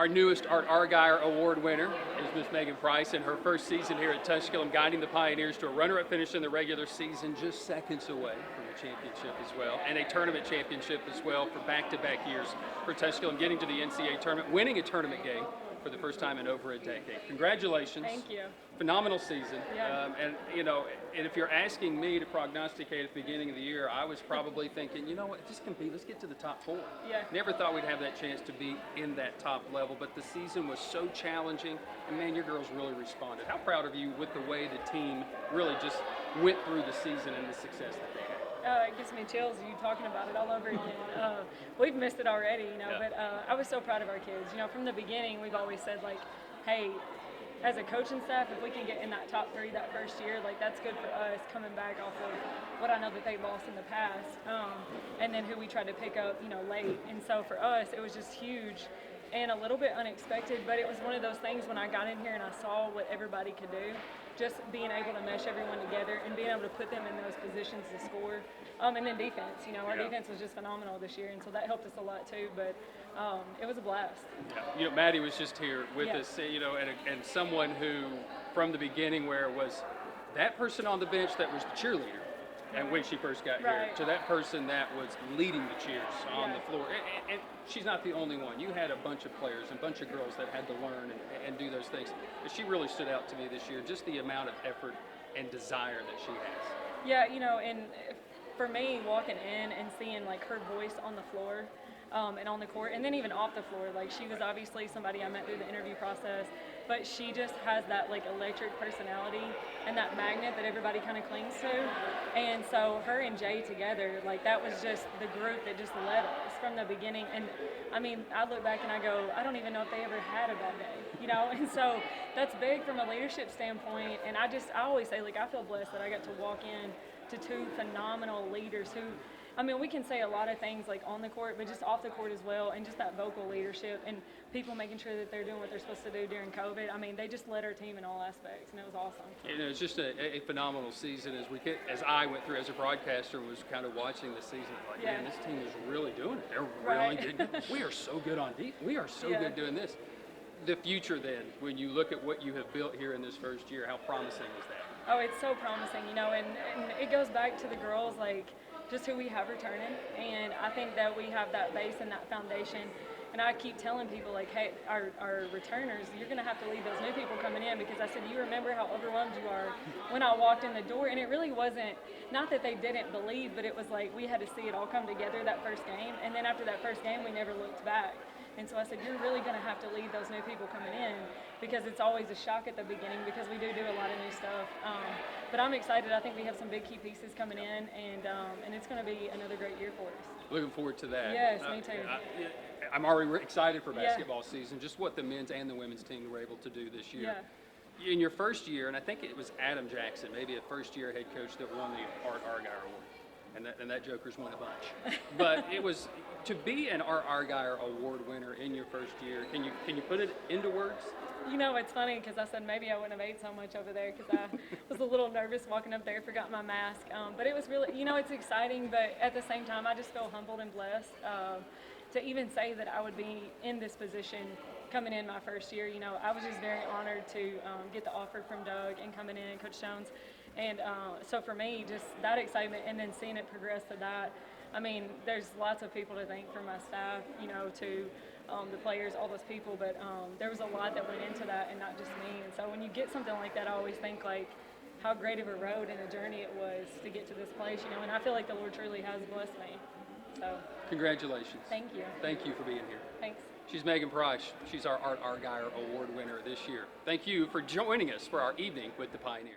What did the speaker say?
Our newest Art Argauer Award winner is Miss Meagan Price in her first season here at Tusculum, guiding the Pioneers to a runner-up finish in the regular season, just seconds away from a championship as well, and a tournament championship as well for back-to-back years for Tusculum, getting to the NCAA tournament, winning a tournament game for the first time in over a decade. Congratulations. Thank you. Phenomenal season. Yeah. And if you're asking me to prognosticate at the beginning of the year, I was probably thinking, you know what, this can be, let's get to the top four. Yeah. Never thought we'd have that chance to be in that top level, but the season was so challenging, and man, your girls really responded. How proud of you with the way the team really just went through the season and the success that they had? It gives me chills, you talking about it all over again. We've missed it already, but I was so proud of our kids. From the beginning, we've always said, like, hey, as a coaching staff, if we can get in that top three that first year, like, that's good for us, coming back off of what I know that they lost in the past, and then who we tried to pick up, late. And so for us, it was just huge and a little bit unexpected, but it was one of those things when I got in here and I saw what everybody could do, just being able to mesh everyone together and being able to put them in those positions to score. And then defense, our defense was just phenomenal this year, and so that helped us a lot too, but it was a blast. Yeah. Maddie was just here with us, and someone who, from the beginning, where it was that person on the bench that was the cheerleader, and when she first got here, to that person that was leading the cheers on the floor. And she's not the only one. You had a bunch of players and a bunch of girls that had to learn and do those things. But she really stood out to me this year, just the amount of effort and desire that she has. Yeah, and for me, walking in and seeing, like, her voice on the floor, and on the court, and then even off the floor. Like, she was obviously somebody I met through the interview process, but she just has that, like, electric personality and that magnet that everybody kind of clings to. And so her and Jay together, like, that was just the group that just led us from the beginning. And I mean, I look back and I go, I don't even know if they ever had a bad day, And so that's big from a leadership standpoint. And I always say, like, I feel blessed that I got to walk in to two phenomenal leaders who, we can say a lot of things, like, on the court, but just off the court as well, and just that vocal leadership and people making sure that they're doing what they're supposed to do during COVID. They just led our team in all aspects, and it was awesome. It's just a phenomenal season as I went through as a broadcaster, was kind of watching the season. Like, man, this team is really doing it. They're really good. We are so good on deep. We are so good doing this. The future, then, when you look at what you have built here in this first year, how promising is that? Oh, it's so promising, and it goes back to the girls, like, just who we have returning, and I think that we have that base and that foundation. And I keep telling people, like, hey, our returners, you're going to have to lead those new people coming in, because I said, you remember how overwhelmed you are when I walked in the door. And it really wasn't, not that they didn't believe, but it was like we had to see it all come together that first game. And then after that first game, we never looked back. And so I said, you're really going to have to lead those new people coming in, because it's always a shock at the beginning, because we do a lot of new stuff. But I'm excited. I think we have some big key pieces coming in, and it's going to be another great year for us. Looking forward to that. Yes, me too. I'm already excited for basketball season, just what the men's and the women's team were able to do this year. In your first year, and I think it was Adam Jackson, maybe a first-year head coach, that won the Art Argauer Award. And that joker's won a bunch. But it was to be an Art Argauer Award winner in your first year. Can you put it into words? It's funny, because I said maybe I wouldn't have ate so much over there, because I was a little nervous walking up there, forgot my mask. But it was really, it's exciting, but at the same time, I just feel humbled and blessed to even say that I would be in this position coming in my first year. I was just very honored to get the offer from Doug and coming in, Coach Jones. And so for me, just that excitement, and then seeing it progress to that, there's lots of people to thank from my staff, to the players, all those people, but there was a lot that went into that, and not just me. And so when you get something like that, I always think, like, how great of a road and a journey it was to get to this place, and I feel like the Lord truly has blessed me. So congratulations. Thank you. Thank you for being here. Thanks. She's Meagan Price. She's our Art Argauer Award winner this year. Thank you for joining us for our evening with the Pioneers.